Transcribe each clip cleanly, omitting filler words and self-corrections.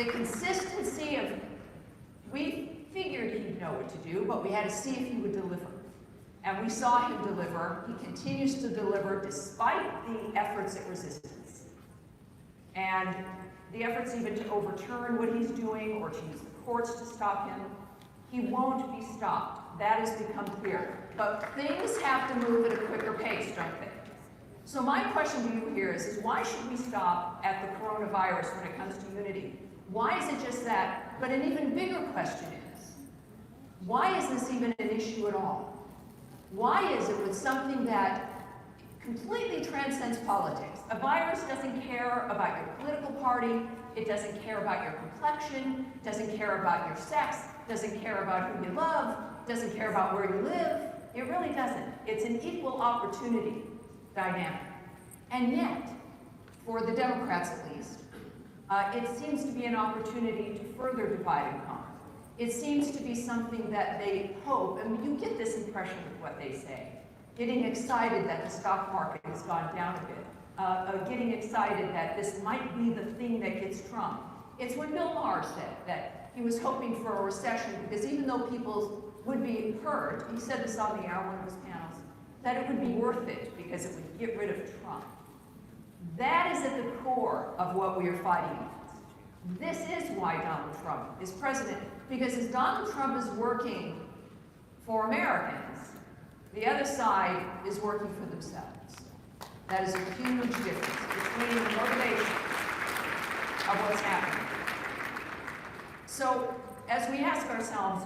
the consistency of, we figured he'd know what to do, but we had to see if he would deliver. And we saw him deliver. He continues to deliver despite the efforts at resistance. And the efforts even to overturn what he's doing or to use the courts to stop him. He won't be stopped. That has become clear. But things have to move at a quicker pace, don't they? So my question to you here is why should we stop at the coronavirus when it comes to unity? Why is it just that? But an even bigger question is, why is this even an issue at all? Why is it with something that completely transcends politics? A virus doesn't care about your political party, it doesn't care about your complexion, doesn't care about your sex, doesn't care about who you love, doesn't care about where you live. It really doesn't. It's an equal opportunity dynamic. And yet, for the Democrats at least, it seems to be an opportunity to further divide and conquer. It seems to be something that they hope, and you get this impression with what they say, getting excited that the stock market has gone down a bit, getting excited that this might be the thing that gets Trump. It's when Bill Maher said that he was hoping for a recession because even though people would be hurt, he said this on the air, one of his panels, that it would be worth it because it would get rid of Trump. That is at the core of what we are fighting against. This is why Donald Trump is president, because as Donald Trump is working for Americans, the other side is working for themselves. That is a huge difference between the motivation of what's happening. So, as we ask ourselves,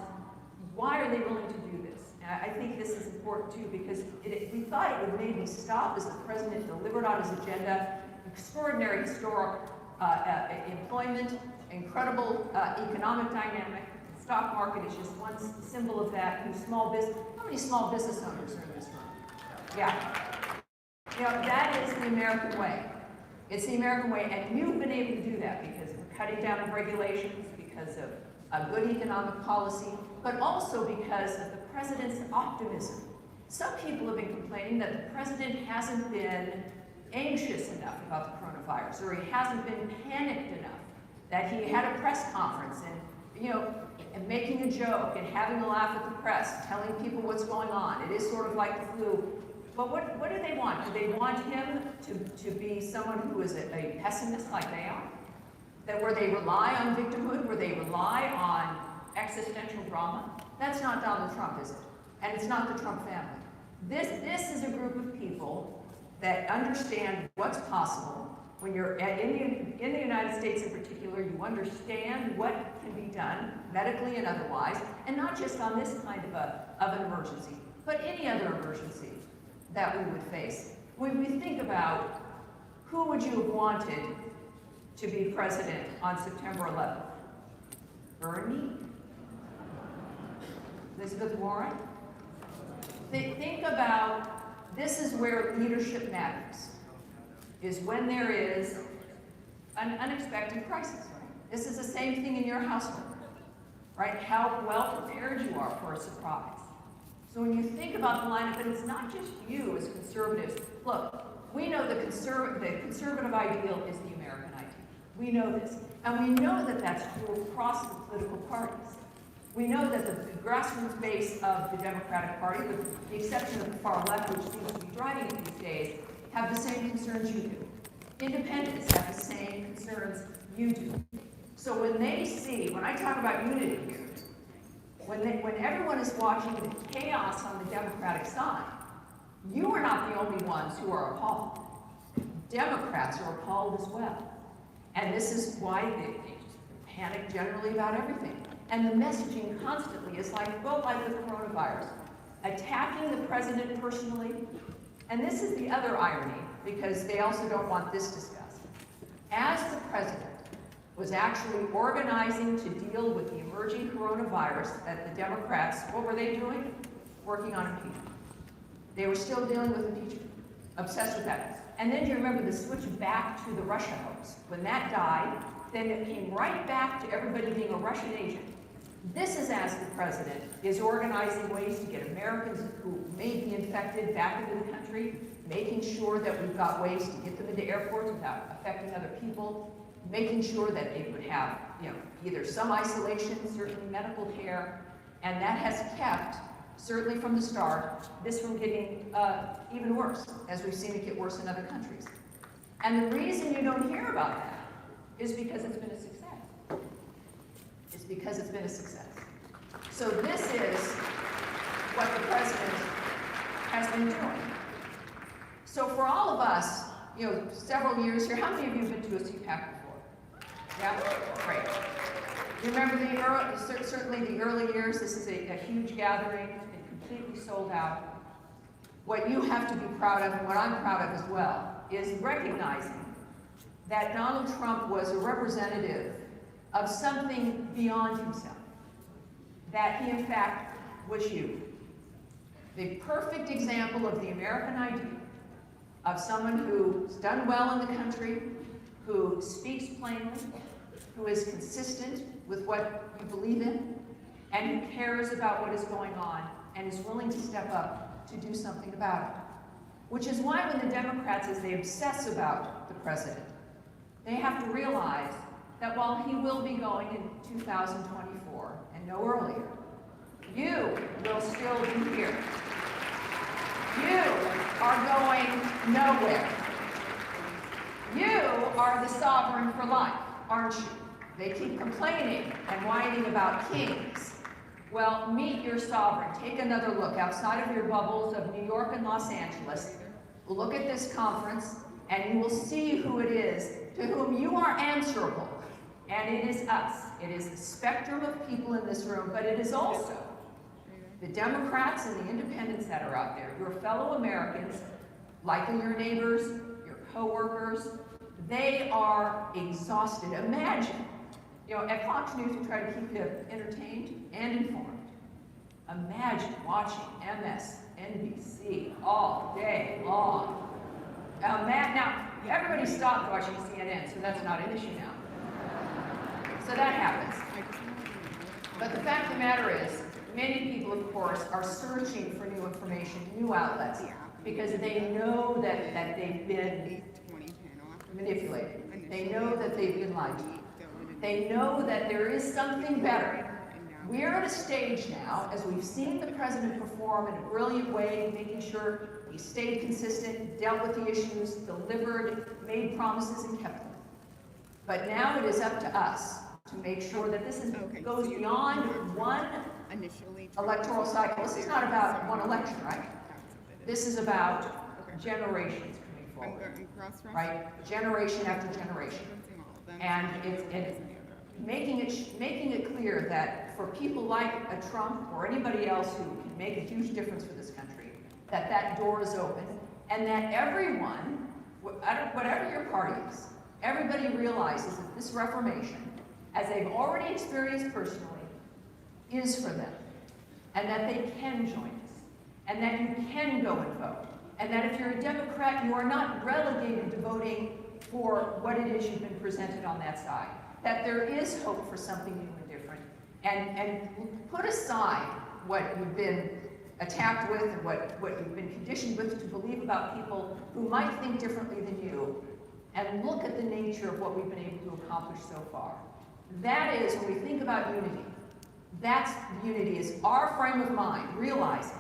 why are they willing to do this? And I think this is important too, because we thought it would maybe stop as the president delivered on his agenda, extraordinary historic employment, incredible economic dynamic. The stock market is just one symbol of that. How many small business owners are in this room? Yeah. You know, that is the American way. It's the American way, and you've been able to do that because of cutting down on regulations, because of a good economic policy, but also because of the president's optimism. Some people have been complaining that the president hasn't been anxious enough about the coronavirus, or he hasn't been panicked enough, that he had a press conference and, you know, and making a joke and having a laugh at the press, telling people what's going on. It is sort of like the flu. But what do they want? Do they want him to be someone who is a pessimist like they are? That where they rely on victimhood, where they rely on existential drama? That's not Donald Trump, is it? And it's not the Trump family. This is a group of people that understand what's possible. When you're in the United States in particular, you understand what can be done, medically and otherwise, and not just on this kind of an emergency, but any other emergency that we would face. When we think about who would you have wanted to be president on September 11th? Bernie? Elizabeth Warren? Think about, this is where leadership matters, is when there is an unexpected crisis, right? This is the same thing in your household, right? How well prepared you are for a surprise. So when you think about the lineup, and it's not just you as conservatives, look, we know the conservative ideal is the American ideal. We know this. And we know that that's true across the political parties. We know that the grassroots base of the Democratic Party, with the exception of the far left, which seems to be driving it these days, have the same concerns you do. Independents have the same concerns you do. So when they see, when I talk about unity here, when everyone is watching the chaos on the Democratic side, you are not the only ones who are appalled. Democrats are appalled as well. And this is why they panic generally about everything. And the messaging constantly is like, well, like the coronavirus, attacking the president personally. And this is the other irony, because they also don't want this discussed. As the president was actually organizing to deal with the emerging coronavirus, that the Democrats, what were they doing? Working on impeachment. They were still dealing with impeachment, obsessed with that. And then do you remember the switch back to the Russia hoax? When that died, then it came right back to everybody being a Russian agent. This is as the president is organizing ways to get Americans who may be infected back into the country, making sure that we've got ways to get them into airports without affecting other people. making sure that they would have, either some isolation, certainly medical care, and that has kept, certainly from the start, this from getting even worse, as we've seen it get worse in other countries. And the reason you don't hear about that is because it's been a success. It's because it's been a success. So this is what the president has been doing. So for all of us, several years here, how many of you have been to a Cpac before? Yeah? Great. You remember certainly the early years, this is a huge gathering, it's been completely sold out. What you have to be proud of, and what I'm proud of as well, is recognizing that Donald Trump was a representative of something beyond himself. That he, in fact, was you. The perfect example of the American idea of someone who's done well in the country, who speaks plainly, who is consistent with what you believe in, and who cares about what is going on, and is willing to step up to do something about it. Which is why when the Democrats, as they obsess about the president, they have to realize that while he will be going in 2024, and no earlier, you will still be here. You are going nowhere. You are the sovereign for life, aren't you? They keep complaining and whining about kings. Well, meet your sovereign. Take another look outside of your bubbles of New York and Los Angeles. Look at this conference, and you will see who it is to whom you are answerable. And it is us. It is the spectrum of people in this room, but it is also the Democrats and the independents that are out there, your fellow Americans, likely your neighbors, your co-workers. They are exhausted. Imagine, at Fox News we try to keep you entertained and informed. Imagine watching MSNBC all day long. Now, everybody stopped watching CNN, so that's not an issue now. So that happens. But the fact of the matter is, many people, of course, are searching for new information, new outlets, because they know that they've been manipulated. They know that they've been lied to. They know that there is something better. We're at a stage now, as we've seen the president perform in a brilliant way, making sure he stayed consistent, dealt with the issues, delivered, made promises, and kept them. But now it is up to us to make sure that this goes beyond one electoral cycle. This is not about one election, right? This is about generations coming forward, right? Generation after generation. And it's making it clear that for people like a Trump or anybody else who can make a huge difference for this country, that door is open, and that everyone, whatever your party is, everybody realizes that this Reformation, as they've already experienced personally, is for them, and that they can join us, and that you can go and vote, and that if you're a Democrat, you are not relegated to voting for what it is you've been presented on that side, that there is hope for something new and different, and put aside what you've been attacked with and what you've been conditioned with to believe about people who might think differently than you, and look at the nature of what we've been able to accomplish so far. That is, when we think about unity, that's unity, is our frame of mind, realizing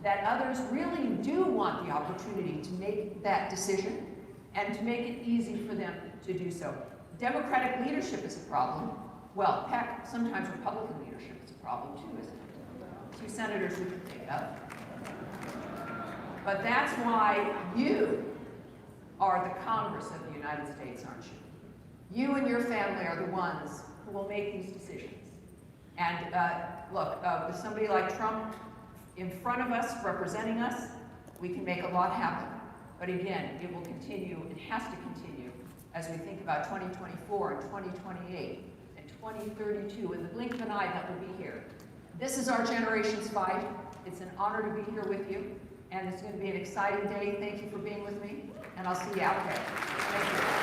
that others really do want the opportunity to make that decision and to make it easy for them to do so. Democratic leadership is a problem. Well, heck, sometimes Republican leadership is a problem too, isn't it? 2 senators we can take up. But that's why you are the Congress of the United States, aren't you? You and your family are the ones who will make these decisions. And look, with somebody like Trump in front of us, representing us, we can make a lot happen. But again, it will continue, it has to continue, as we think about 2024 and 2028 and 2032. In the blink of an eye, that will be here. This is our generation's fight. It's an honor to be here with you, and it's going to be an exciting day. Thank you for being with me, and I'll see you out there. Thank you.